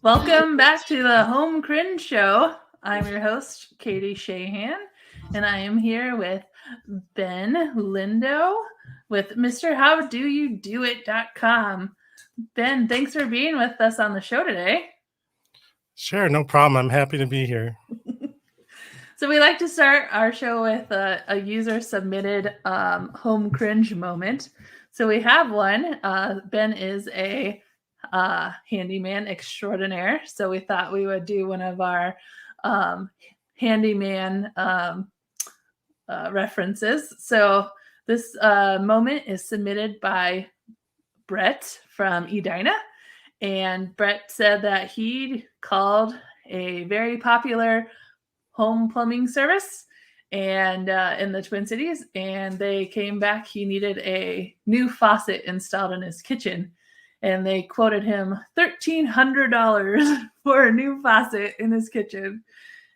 Welcome back to the Home Cringe Show. I'm your host, Katie Shahan, and I am here with Ben Lindo with MrHowDoYouDoIt.com. Ben, thanks for being with us on the show today. Sure, no problem. I'm happy to be here. So we like to start our show with a user-submitted home cringe moment. So we have one. Ben is a handyman extraordinaire. So we thought we would do one of our handyman references. So this moment is submitted by Brett from Edina. And Brett said that he called a very popular home plumbing service and in the Twin Cities, and they came back. He needed a new faucet installed in his kitchen, and they quoted him $1,300 for a new faucet in his kitchen.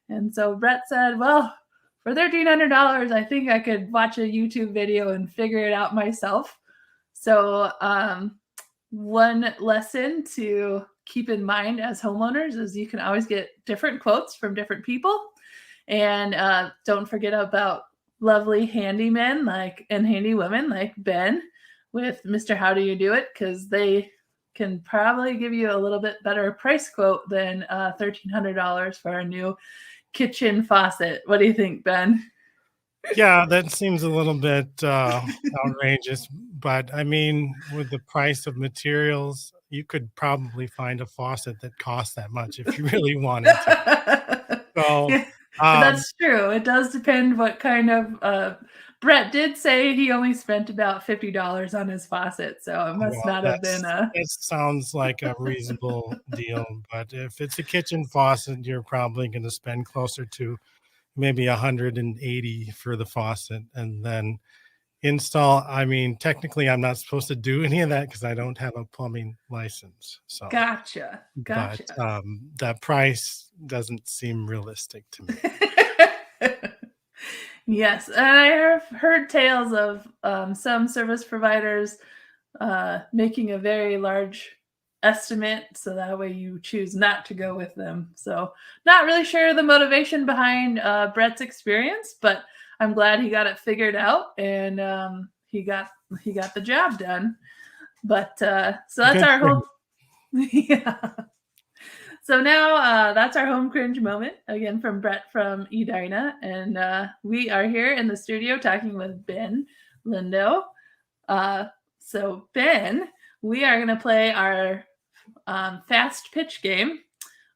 And so Brett said, well, for $1,300, I think I could watch a YouTube video and figure it out myself. So one lesson to keep in mind as homeowners is you can always get different quotes from different people. And don't forget about lovely handymen and handy women like Ben with Mr. How Do You Do It, because they can probably give you a little bit better price quote than $1,300 for a new kitchen faucet. What do you think, Ben? Yeah, that seems a little bit outrageous, but I mean, with the price of materials, you could probably find a faucet that costs that much if you really wanted to. So that's true. It does depend what kind of. Brett did say he only spent about $50 on his faucet, so it must not have been a. That sounds like a reasonable deal, but if it's a kitchen faucet, you're probably going to spend closer to maybe 180 for the faucet, and then install. I mean, technically, I'm not supposed to do any of that because I don't have a plumbing license. So Gotcha. But that price doesn't seem realistic to me. Yes, and I have heard tales of some service providers making a very large estimate, so that way you choose not to go with them. So not really sure the motivation behind Brett's experience, but I'm glad he got it figured out and he got the job done. But so that's our whole yeah. So now that's our home cringe moment, again from Brett from Edina. And we are here in the studio talking with Ben Lindo. So Ben, we are going to play our fast pitch game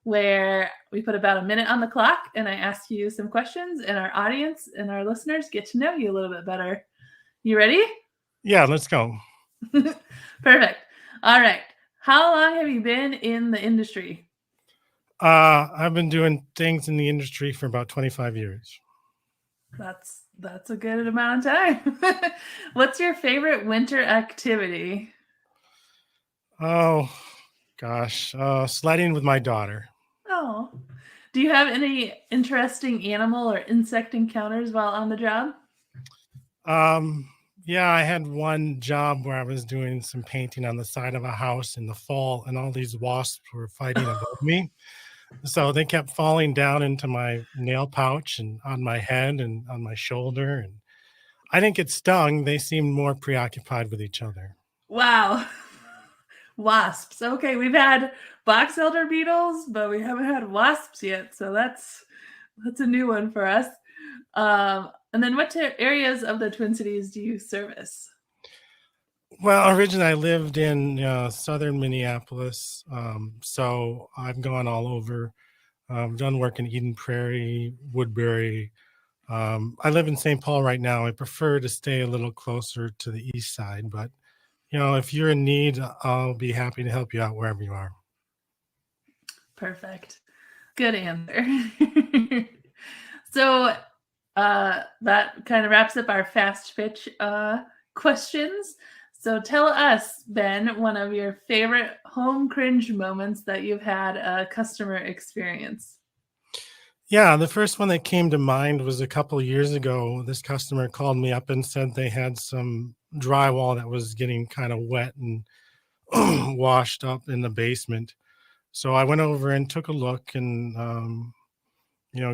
where we put about a minute on the clock and I ask you some questions and our audience and our listeners get to know you a little bit better. You ready? Yeah, let's go. Perfect. All right. How long have you been in the industry? I've been doing things in the industry for about 25 years. That's a good amount of time. What's your favorite winter activity? Oh, gosh. Sledding with my daughter. Oh. Do you have any interesting animal or insect encounters while on the job? Yeah, I had one job where I was doing some painting on the side of a house in the fall, and all these wasps were fighting above me. So they kept falling down into my nail pouch and on my head and on my shoulder. And I didn't get stung. They seemed more preoccupied with each other. Wow. Wasps. Okay, we've had box elder beetles, but we haven't had wasps yet. So that's a new one for us. And then what areas of the Twin Cities do you service? Well, originally I lived in southern Minneapolis, so I've gone all over. Done work in Eden Prairie, Woodbury. I live in St. Paul right now. I prefer to stay a little closer to the east side, but if you're in need, I'll be happy to help you out wherever you are. Perfect. Good answer. So that kind of wraps up our fast pitch questions. So tell us, Ben, one of your favorite home cringe moments that you've had a customer experience. Yeah, the first one that came to mind was a couple of years ago. This customer called me up and said they had some drywall that was getting kind of wet and washed up in the basement. So I went over and took a look and,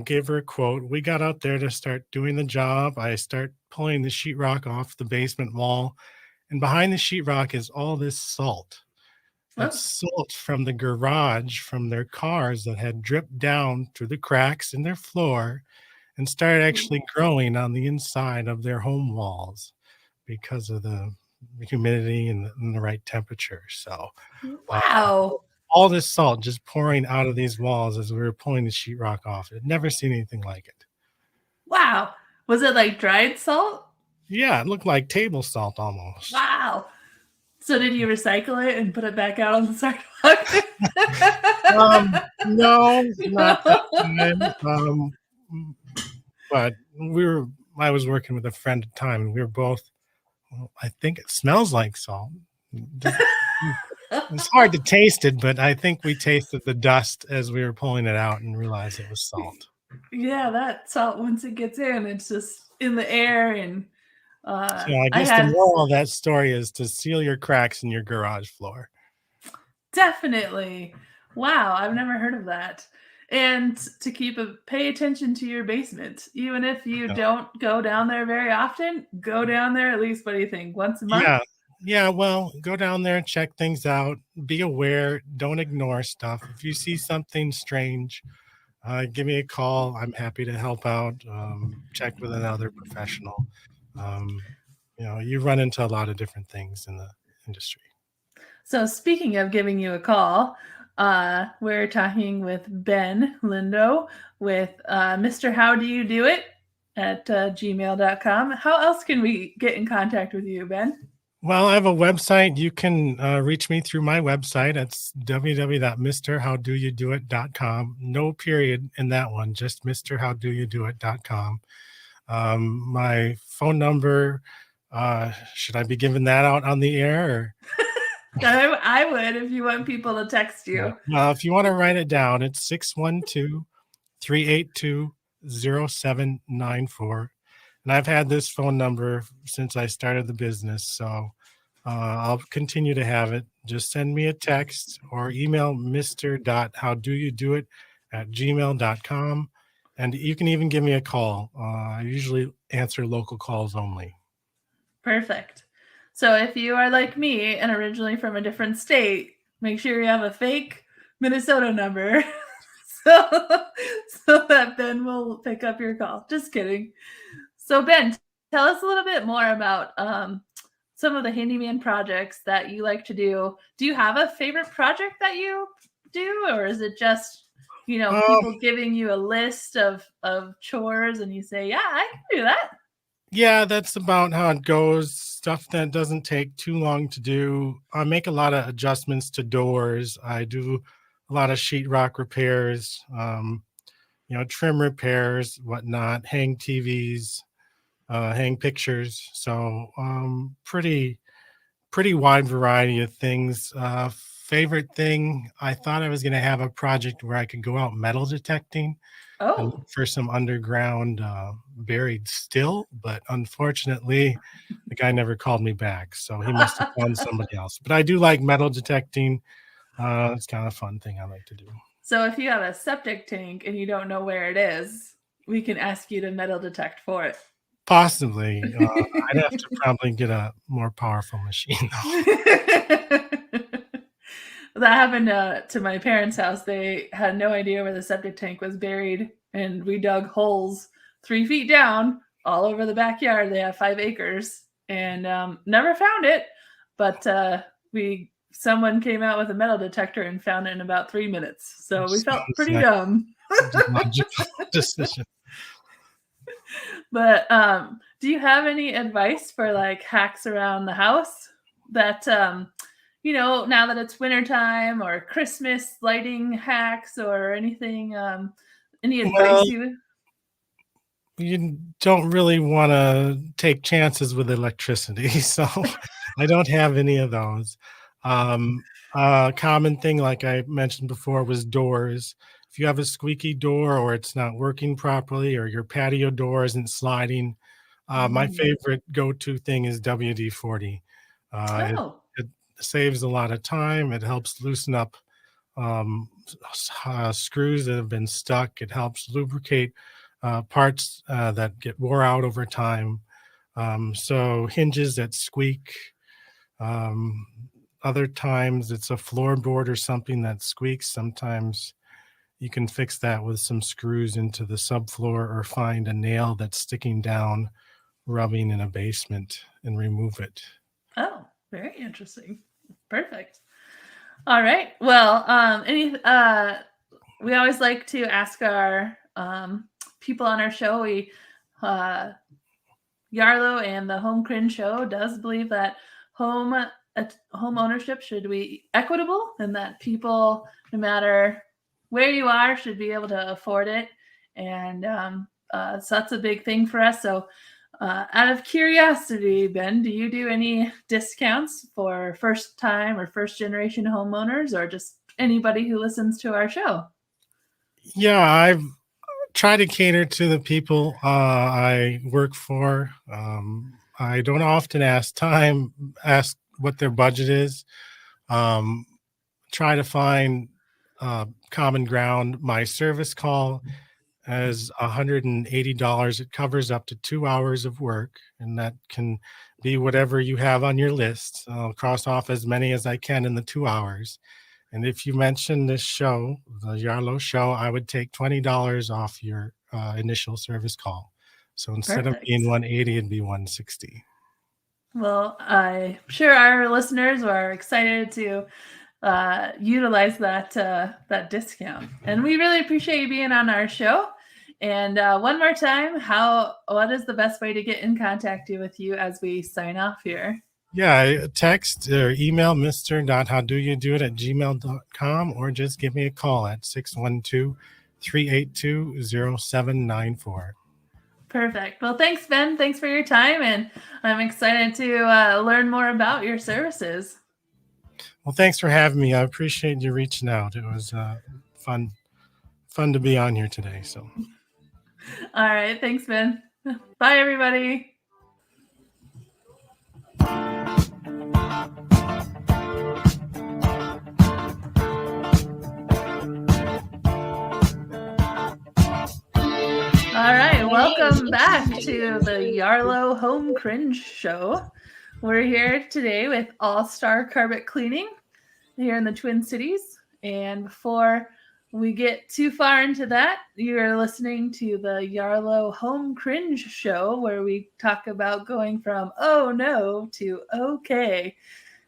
gave her a quote. We got out there to start doing the job. I start pulling the sheetrock off the basement wall, and behind the sheetrock is all this salt. It's Oh, salt from the garage from their cars that had dripped down through the cracks in their floor and started actually growing on the inside of their home walls because of the humidity and the right temperature. So, uh, wow. all this salt just pouring out of these walls as we were pulling the sheetrock off. I'd never seen anything like it. Wow. Was it like dried salt? Yeah, it looked like table salt almost. Wow. So did you recycle it and put it back out on the sidewalk? No, not this time. But I was working with a friend at the time, and we were both, well, I think it smells like salt. It's hard to taste it, but I think we tasted the dust as we were pulling it out and realized it was salt. Yeah, that salt, once it gets in, it's just in the air. And So I I guess the had moral of that story is to seal your cracks in your garage floor. definitely, wow, I've never heard of that. And to pay attention to your basement, even if you Yeah. don't go down there very often, go down there at least, what do you think, once a month? Yeah. Yeah, well, go down there and check things out. Be aware. Don't ignore stuff. If you see something strange, give me a call. I'm happy to help out. Check with another professional. Um, you run into a lot of different things in the industry. So, speaking of giving you a call, we're talking with Ben Lindo with Mr. How Do You Do It at gmail.com. How else can we get in contact with you, Ben? Well, I have a website. You can reach me through my website. It's www.mrhowdoyoudoit.com. No period in that one, just mrhowdoyoudoit.com. My phone number, should I be giving that out on the air? Or? I would if you want people to text Yeah. you. Well, if you want to write it down, it's 612-382-0794. And I've had this phone number since I started the business. So I'll continue to have it. Just send me a text or email mr.howdoyoudoit@gmail.com. And you can even give me a call. I usually answer local calls only. Perfect. So, if you are like me and originally from a different state, make sure you have a fake Minnesota number so, so that Ben will pick up your call. Just kidding. So, Ben, tell us a little bit more about some of the handyman projects that you like to do. Do you have a favorite project that you do, or is it just Um, people giving you a list of chores and you say, "Yeah, I can do that"? yeah, that's about how it goes. Stuff that doesn't take too long to do. I make a lot of adjustments to doors. I do a lot of sheetrock repairs, trim repairs, whatnot, hang TVs, hang pictures. So pretty wide variety of things. Favorite thing, I thought I was going to have a project where I could go out metal detecting and Oh, look for some underground buried still, but unfortunately, the guy never called me back, so he must have found somebody else. But I do like metal detecting. It's kind of a fun thing I like to do. so if you have a septic tank and you don't know where it is, we can ask you to metal detect for it. Possibly, I'd have to probably get a more powerful machine though. That happened to my parents' house. They had no idea where the septic tank was buried, and we dug holes 3 feet down all over the backyard. They have 5 acres, and never found it. But someone came out with a metal detector and found it in about 3 minutes. So It we felt sounds pretty like dumb. a logical decision. But do you have any advice for like hacks around the house that now that it's wintertime, or Christmas lighting hacks, or anything? Any Well, advice you? you don't really want to take chances with electricity, so I don't have any of those. Common thing, like I mentioned before, was doors. If you have a squeaky door or it's not working properly or your patio door isn't sliding, my Mm. favorite go-to thing is WD-40. It, Oh, it saves a lot of time. It helps loosen up screws that have been stuck. It helps lubricate parts that get wore out over time. So hinges that squeak. Other times it's a floorboard or something that squeaks. Sometimes you can fix that with some screws into the subfloor or find a nail that's sticking down, rubbing in a basement, and remove it. Oh, very interesting. Perfect. All right. Well, we always like to ask our people on our show. Yarlow and the Home Cringe Show does believe that home ownership should be equitable, and that people, no matter where you are, should be able to afford it. And so that's a big thing for us. So out of curiosity, Ben, do you do any discounts for first time or first generation homeowners, or just anybody who listens to our show? Yeah, I've tried to cater to the people I work for. I don't often ask what their budget is. Try to find common ground. My service call is $180. It covers up to 2 hours of work, and that can be whatever you have on your list. I'll cross off as many as I can in the 2 hours. And if you mention this show, the Yarlow show, I would take $20 off your initial service call. So instead of being $180, it'd be $160. Well, I'm sure our listeners are excited to utilize that discount, and we really appreciate you being on our show. And one more time, what is the best way to get in contact with you as we sign off here? Yeah, text or email mr.howdoyoudoit@gmail.com, or just give me a call at 612-382-0794. Perfect. Well, thanks, Ben. Thanks for your time, and I'm excited to learn more about your services. Well, thanks for having me. I appreciate you reaching out. It was fun to be on here today. So, all right. Thanks, Ben. Bye, everybody. All right, welcome back to the Yarlow Home Cringe Show. We're here today with All Star Carpet Cleaning here in the Twin Cities. And before we get too far into that, you're listening to the Yarlow Home Cringe Show, where we talk about going from oh no to okay.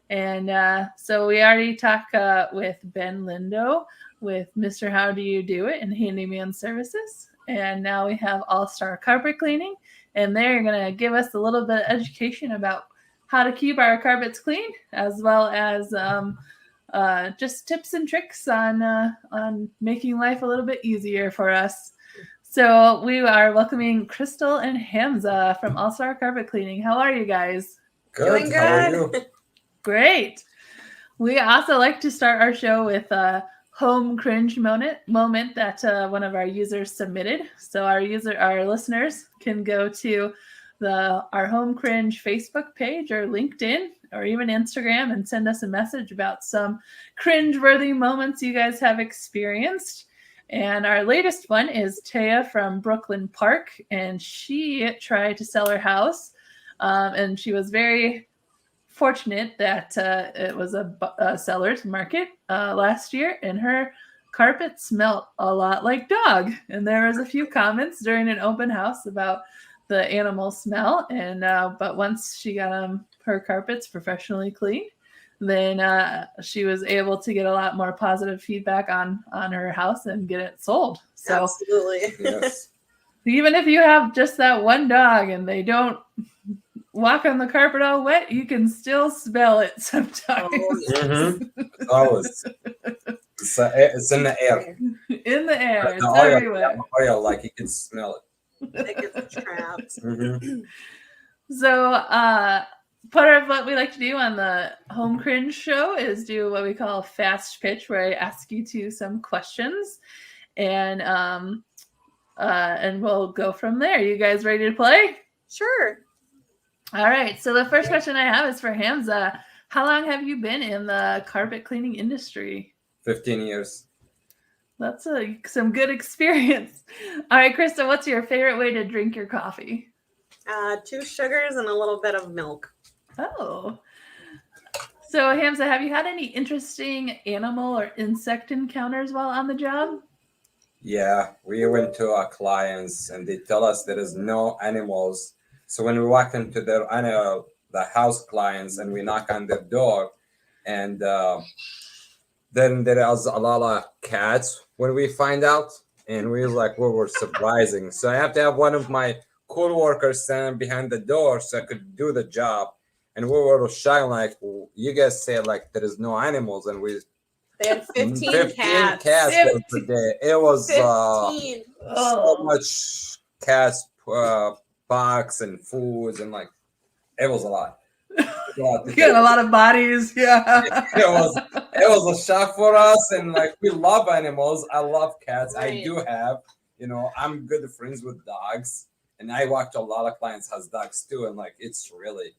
And so we already talked with Ben Lindo with Mr. How Do You Do It and Handyman Services. And now we have All Star Carpet Cleaning, and they're going to give us a little bit of education about how to keep our carpets clean, as well as just tips and tricks on making life a little bit easier for us. So we are welcoming Crystal and Hamza from All Star Carpet Cleaning. How are you guys? Good. Doing good. How are you? Great. We also like to start our show with a home cringe moment that one of our users submitted. So our listeners can go to our Home Cringe Facebook page or LinkedIn or even Instagram and send us a message about some cringe-worthy moments you guys have experienced. And our latest one is Taya from Brooklyn Park, and she tried to sell her house, and she was very fortunate that it was a seller's market last year, and her carpet smelled a lot like dog. And there was a few comments during an open house about the animal smell, and but once she got her carpets professionally cleaned, then she was able to get a lot more positive feedback on her house and get it sold. So absolutely, yes. Even if you have just that one dog and they don't walk on the carpet all wet, you can still smell it sometimes. Always. It's in the air. In the air. It's oil, everywhere. Oil, like you can smell it. It gets trapped. So part of what we like to do on the Home Cringe Show is do what we call a fast pitch, where I ask you some questions, and we'll go from there. You guys ready to play? Sure. All right. So the first question I have is for Hamza. How long have you been in the carpet cleaning industry? 15 years. That's some good experience. All right, Krista, what's your favorite way to drink your coffee? 2 sugars and a little bit of milk. Oh. So, Hamza, have you had any interesting animal or insect encounters while on the job? Yeah, we went to our clients and they tell us there is no animals. So when we walk into the house clients and we knock on their door, and then there is a lot of cats when we find out, and we were surprising. So I have to have one of my co-workers stand behind the door so I could do the job. And we were shy, like, you guys said like there is no animals, and we They had 15 cats cats. was the day. It was 15. so much cats, parks and foods, and like it was a lot. You got a lot of bodies, yeah. It was a shock for us, and like we love animals. I love cats. I Right. do have, I'm good friends with dogs, and I walk to a lot of clients has dogs too, and like it's really,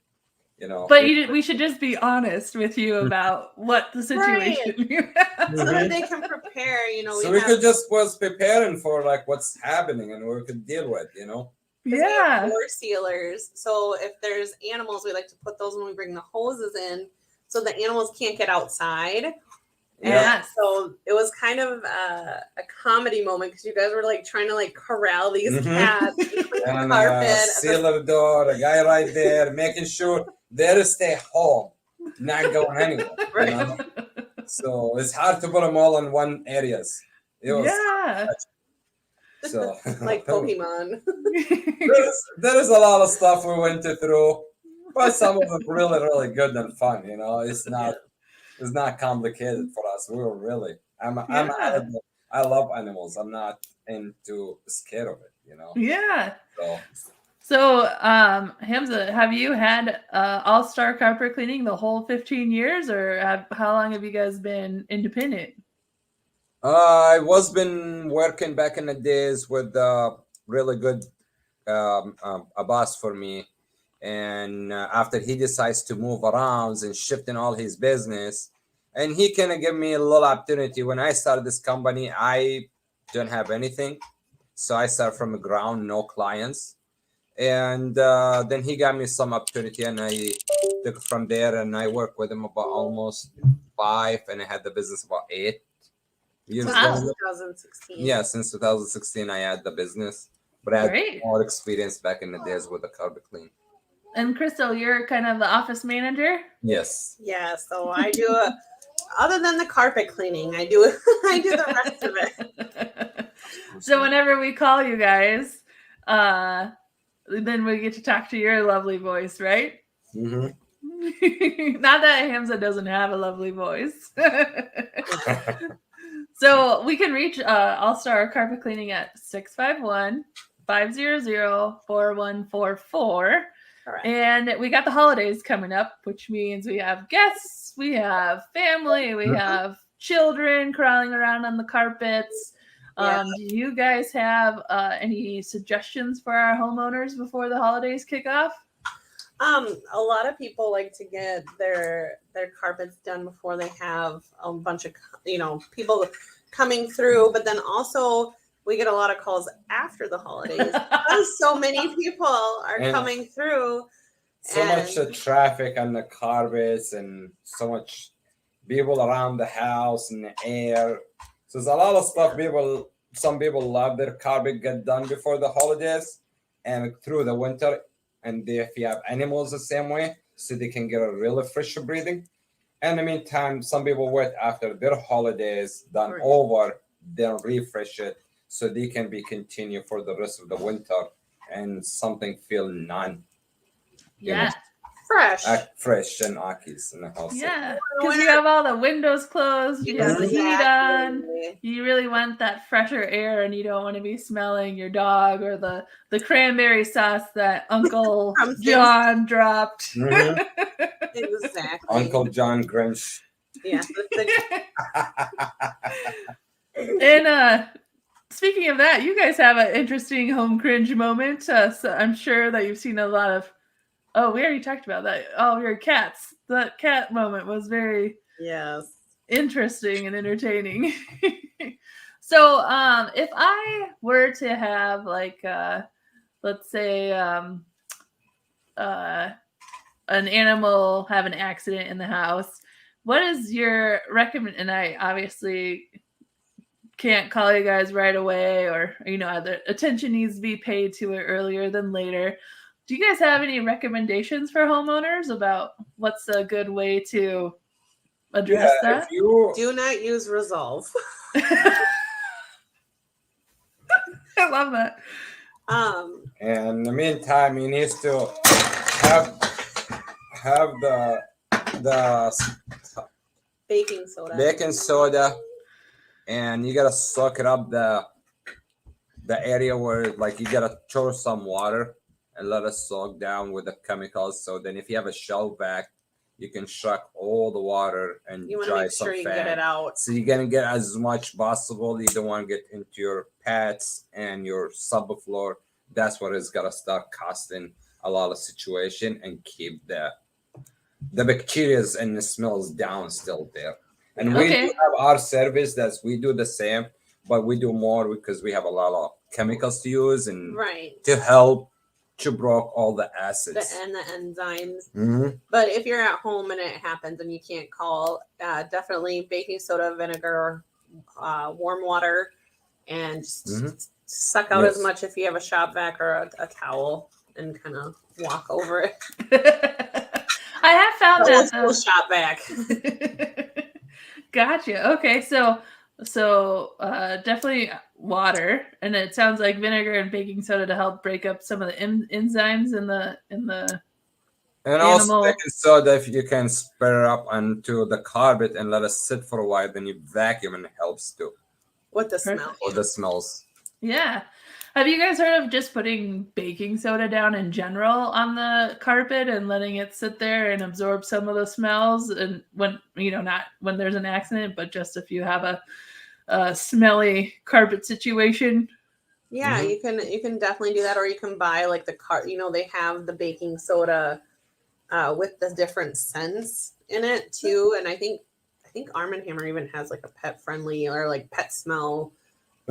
But we should just be honest with you about what the situation you have. So that they can prepare, So we could just was preparing for like what's happening, and we could deal with, Yeah. Floor sealers. So if there's animals, we like to put those when we bring the hoses in, so the animals can't get outside. Yes. So it was kind of a comedy moment because you guys were like trying to like corral these Mhm. cats between the And carpet. sealer the door, the guy right there, making sure they stay home, not going anywhere. Right. So it's hard to put them all in one areas. It was Yeah. so Like Pokemon. there is a lot of stuff we went through, but some of them really, really good and fun. It's not complicated for us. We were really. Yeah. I love animals. I'm not scared of it. Yeah. So So, Hamza, have you had all-star carpet cleaning the whole 15 years, or how long have you guys been independent? I was been working back in the days with really good a boss for me, and after he decides to move around and shifting all his business, and he kind of give me a little opportunity. When I started this company, I don't have anything, so I started from the ground, no clients, and then he got me some opportunity, and I took it from there, and I worked with him about almost 5, and I had the business about 8 years. Wow. ago. 2016. Yeah, since 2016, I had the business, but I had Great. more experience back in the days with the carpet clean. And Crystal, you're kind of the office manager? Yes. Yeah, so I do other than the carpet cleaning, I do the rest of it. So whenever we call you guys, then we get to talk to your lovely voice, right? Mm-hmm. Not that Hamza doesn't have a lovely voice. So we can reach All-Star Carpet Cleaning at 651-500-4144. Correct. And we got the holidays coming up, which means we have guests, we have family, we have children crawling around on the carpets. Yeah. Do you guys have any suggestions for our homeowners before the holidays kick off? A lot of people like to get their carpets done before they have a bunch of people coming through, but then also we get a lot of calls after the holidays because so many people are coming through. So much traffic on the carpets and so much people around the house and the air. So there's a lot of stuff some people love their carpet get done before the holidays and through the winter. And if you have animals the same way, so they can get a really fresh breathing. And in the meantime, some people wait after their holidays done over, then refresh it so they can be continue for the rest of the winter and something feel Yeah. fresh and Aki's in the house. Yeah, because you have all the windows closed, you have the heat on. You really want that fresher air, and you don't want to be smelling your dog or the cranberry sauce that Uncle John dropped. Mhm. Exactly. Uncle John Grinch. Yeah. And speaking of that, you guys have an interesting home cringe moment. So I'm sure that you've seen a lot of. Oh, we already talked about that. Oh, your cats. That cat moment was very. Yes. interesting and entertaining. So, if I were to have like, let's say, an animal have an accident in the house, what is your recommend? And I obviously can't call you guys right away, or the attention needs to be paid to it earlier than later. Do you guys have any recommendations for homeowners about what's a good way to address that? If you Do not use Resolve. I love that. in the meantime, you need to have the Baking soda. and you gotta soak it up the area where like you gotta throw some water and let it soak down with the chemicals. So then if you have a shell vac, you can suck all the water and You want to dry make some sure you fan. get it out. So you're gonna get as much possible. You don't want to get into your pets and your subfloor. That's what it's gonna start costing a lot of situation and keep the bacteria and the smells down still there. And we Okay. do have our service that we do the same, but we do more because we have a lot of chemicals to use and Right. to help to break all the acids. And the enzymes. Mhm. But if you're at home and it happens and you can't call, definitely baking soda, vinegar, warm water, and just suck out as much if you have a shop vac or a towel and kind of walk over it. I have found that though. Shop vac. Gotcha. Okay, so definitely water, and it sounds like vinegar and baking soda to help break up some of the enzymes in the And animal. also baking soda, if you can spread it up onto the carpet and let it sit for a while, then you vacuum and it helps too. With the smell. Or the smells. Yeah. Have you guys heard of just putting baking soda down in general on the carpet and letting it sit there and absorb some of the smells? And when, not when there's an accident, but just if you have a smelly carpet situation. Yeah, you can definitely do that, or you can buy like they have the baking soda with the different scents in it too. And I think Arm & Hammer even has like a pet friendly or like pet smell.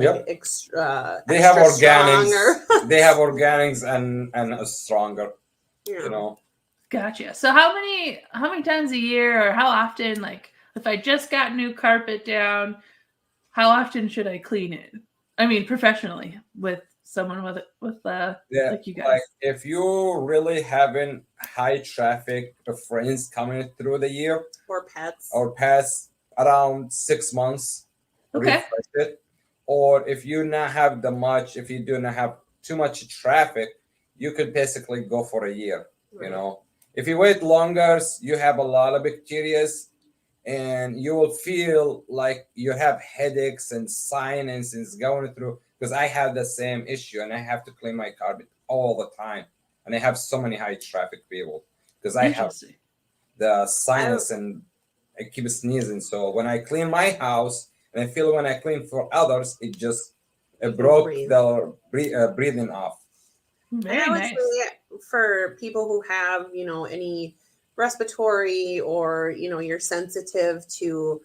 Yep. Extra They have organics. Stronger. They have organics and stronger. Yeah. Gotcha. So how many times a year, or how often, like if I just got new carpet down, how often should I clean it? I mean, professionally with someone like you guys. Like if you really having high traffic of friends coming through the year or pets around 6 months. Okay. Refresh it. Or if you not have if you do not have too much traffic, you could basically go for a year. Right. If you wait longer, you have a lot of bacteria, and you will feel like you have headaches and sinus and going through. Because I have the same issue, and I have to clean my carpet all the time, and I have so many high traffic people because I have the sinus and I keep sneezing. So when I clean my house. And I feel when I clean for others, it broke the breathing off. Very and I would nice. say for people who have, any respiratory or, you're sensitive to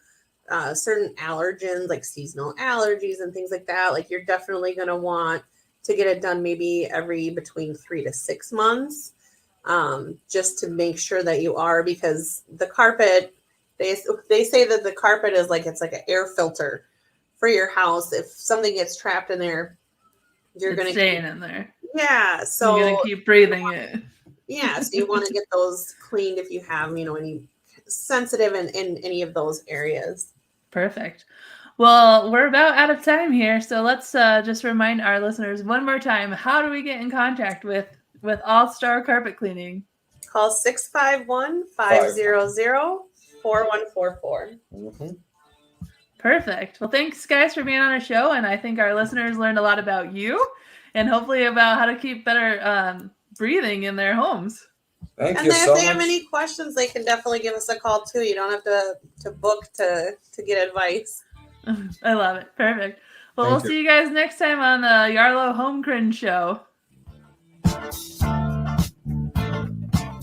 certain allergens like seasonal allergies and things like that, like you're definitely going to want to get it done maybe every between 3 to 6 months, just to make sure that you are, because the carpet, they say that the carpet is it's like an air filter for your house. If something gets trapped in there, you're going to stay in there. Yeah. So you're going to keep breathing it. Yeah. So you want to get those cleaned if you have, any sensitive in any of those areas. Perfect. Well, we're about out of time here. So let's just remind our listeners one more time. How do we get in contact with All Star Carpet Cleaning? Call 651-500-4144. Perfect. Well, thanks guys for being on our show, and I think our listeners learned a lot about you, and hopefully about how to keep better breathing in their homes. Thank you so much. And if they have any questions, they can definitely give us a call too. You don't have to book to get advice. I love it. Perfect. Well, we'll see you guys next time on the Yarlow Home Cringe Show.